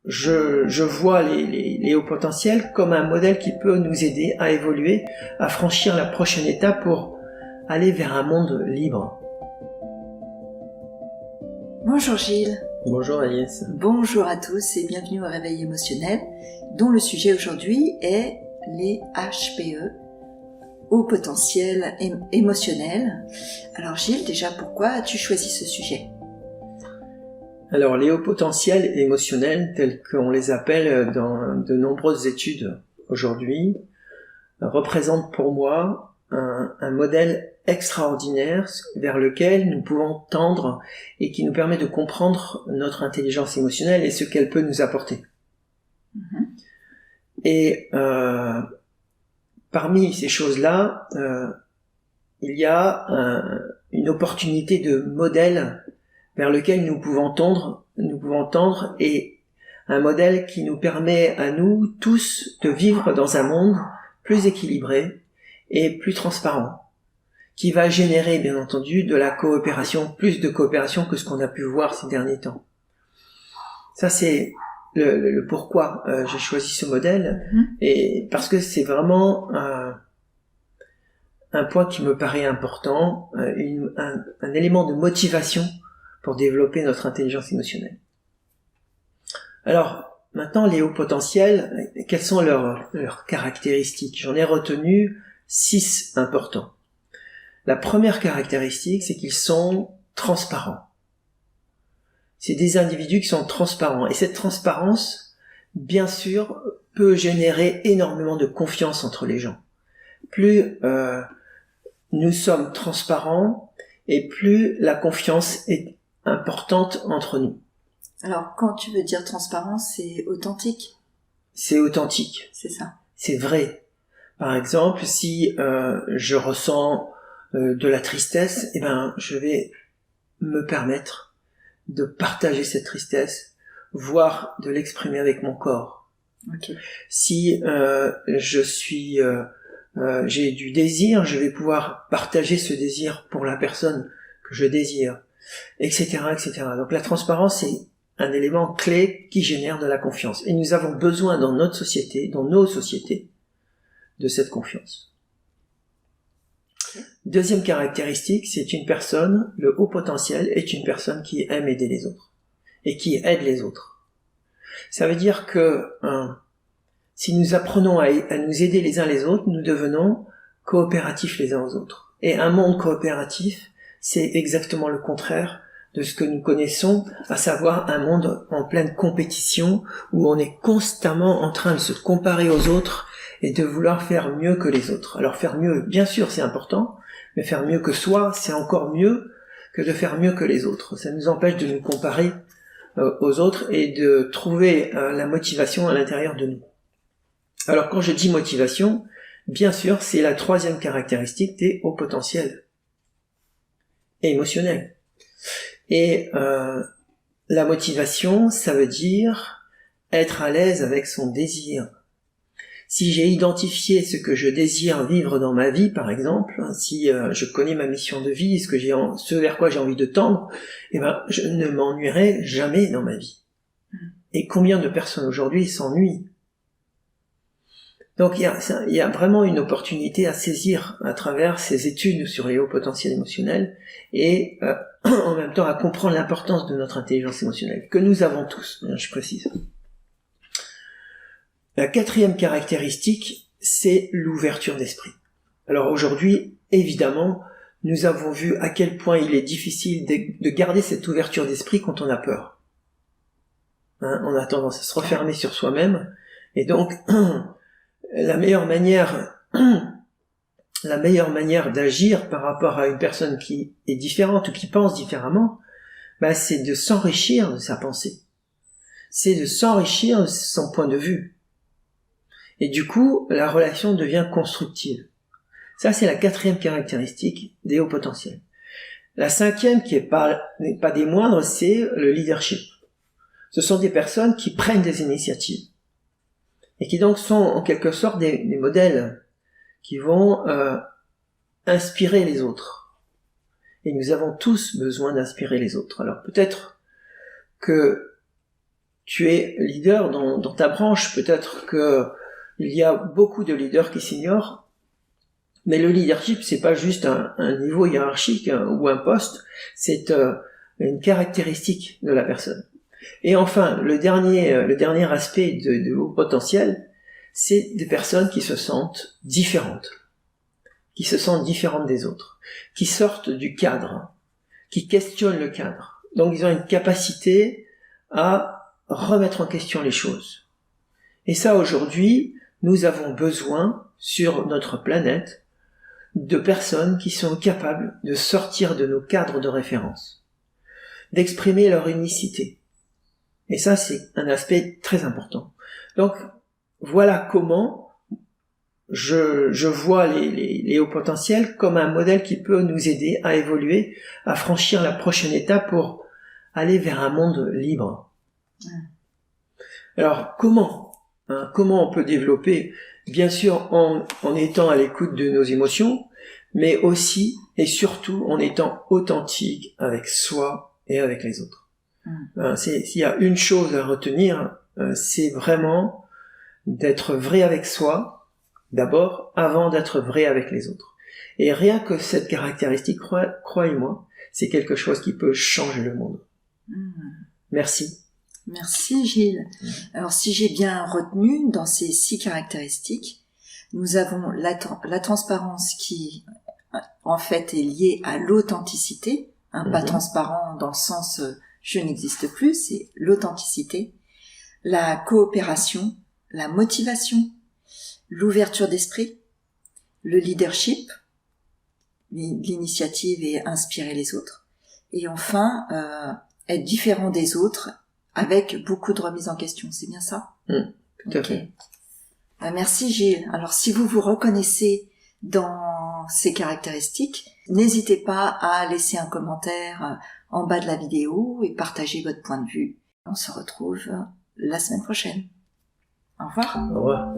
je vois les hauts potentiels comme un modèle qui peut nous aider à évoluer, à franchir la prochaine étape pour aller vers un monde libre. Bonjour Gilles. Bonjour Agnès. Bonjour à tous et bienvenue au Réveil émotionnel, dont le sujet aujourd'hui est les HPE, haut potentiel émotionnel. Alors Gilles, déjà pourquoi as-tu choisi ce sujet ? Alors les hauts potentiels émotionnels, tels qu'on les appelle dans de nombreuses études aujourd'hui, représentent pour moi un modèle extraordinaire vers lequel nous pouvons tendre et qui nous permet de comprendre notre intelligence émotionnelle et ce qu'elle peut nous apporter. Et parmi ces choses-là, il y a une opportunité de modèle vers lequel nous pouvons tendre et un modèle qui nous permet à nous tous de vivre dans un monde plus équilibré et plus transparent, qui va générer bien entendu de la coopération, plus de coopération que ce qu'on a pu voir ces derniers temps. Ça c'est le pourquoi j'ai choisi ce modèle, et parce que c'est vraiment un point qui me paraît important, un élément de motivation pour développer notre intelligence émotionnelle. Alors, maintenant, les hauts potentiels, quelles sont leurs caractéristiques ? J'en ai retenu 6 importants. La première caractéristique, c'est qu'ils sont transparents. C'est des individus qui sont transparents. Et cette transparence, bien sûr, peut générer énormément de confiance entre les gens. Plus nous sommes transparents, et plus la confiance est importante entre nous. Alors, quand tu veux dire transparence, c'est authentique ? C'est authentique. C'est ça. C'est vrai. Par exemple, si je ressens de la tristesse, eh ben, je vais me permettre de partager cette tristesse, voire de l'exprimer avec mon corps. Okay. Si j'ai du désir, je vais pouvoir partager ce désir pour la personne que je désire, etc., etc. Donc la transparence, c'est un élément clé qui génère de la confiance. Et nous avons besoin dans notre société, dans nos sociétés, de cette confiance. Deuxième caractéristique, c'est une personne, le haut potentiel est une personne qui aime aider les autres et qui aide les autres. Ça veut dire que si nous apprenons à nous aider les uns les autres, nous devenons coopératifs les uns aux autres. Et un monde coopératif, c'est exactement le contraire de ce que nous connaissons, à savoir un monde en pleine compétition, où on est constamment en train de se comparer aux autres et de vouloir faire mieux que les autres. Alors faire mieux, bien sûr, c'est important, mais faire mieux que soi, c'est encore mieux que de faire mieux que les autres. Ça nous empêche de nous comparer aux autres et de trouver la motivation à l'intérieur de nous. Alors quand je dis motivation, bien sûr, c'est la troisième caractéristique des hauts potentiels émotionnels. Et la motivation, ça veut dire être à l'aise avec son désir. Si j'ai identifié ce que je désire vivre dans ma vie, par exemple, si je connais ma mission de vie, ce vers quoi j'ai envie de tendre, eh ben, je ne m'ennuierai jamais dans ma vie. Et combien de personnes aujourd'hui s'ennuient ? Donc il y a vraiment une opportunité à saisir à travers ces études sur les hauts potentiels émotionnels et en même temps à comprendre l'importance de notre intelligence émotionnelle, que nous avons tous, je précise. La quatrième caractéristique, c'est l'ouverture d'esprit. Alors aujourd'hui, évidemment, nous avons vu à quel point il est difficile de garder cette ouverture d'esprit quand on a peur. On a tendance à se refermer sur soi-même, et donc la meilleure manière d'agir par rapport à une personne qui est différente ou qui pense différemment, c'est de s'enrichir de sa pensée. C'est de s'enrichir de son point de vue. Et du coup, la relation devient constructive. Ça, c'est la quatrième caractéristique des hauts potentiels. La cinquième, qui n'est pas des moindres, c'est le leadership. Ce sont des personnes qui prennent des initiatives. Et qui donc sont en quelque sorte des modèles qui vont inspirer les autres. Et nous avons tous besoin d'inspirer les autres. Alors peut-être que tu es leader dans ta branche, peut-être que il y a beaucoup de leaders qui s'ignorent, mais le leadership, c'est pas juste un niveau hiérarchique ou un poste, c'est une caractéristique de la personne. Et enfin, le dernier aspect de haut potentiel, c'est des personnes qui se sentent différentes des autres, qui sortent du cadre, qui questionnent le cadre. Donc ils ont une capacité à remettre en question les choses. Et ça, aujourd'hui, nous avons besoin, sur notre planète, de personnes qui sont capables de sortir de nos cadres de référence, d'exprimer leur unicité. Et ça, c'est un aspect très important. Donc, voilà comment je vois les hauts potentiels comme un modèle qui peut nous aider à évoluer, à franchir la prochaine étape pour aller vers un monde libre. Alors, comment on peut développer, bien sûr, en étant à l'écoute de nos émotions, mais aussi et surtout en étant authentique avec soi et avec les autres. S'il y a une chose à retenir, c'est vraiment d'être vrai avec soi, d'abord, avant d'être vrai avec les autres. Et rien que cette caractéristique, croyez-moi, c'est quelque chose qui peut changer le monde. Merci. Merci Gilles. Alors si j'ai bien retenu, dans ces 6 caractéristiques, nous avons la transparence qui, en fait, est liée à l'authenticité, pas transparent dans le sens je n'existe plus, c'est l'authenticité, la coopération, la motivation, l'ouverture d'esprit, le leadership, l'initiative et inspirer les autres, et enfin être différent des autres avec beaucoup de remise en question, c'est bien ça? Tout à fait. Merci Gilles. Alors si vous vous reconnaissez dans ces caractéristiques, n'hésitez pas à laisser un commentaire en bas de la vidéo et partager votre point de vue. On se retrouve la semaine prochaine. Au revoir. Au revoir.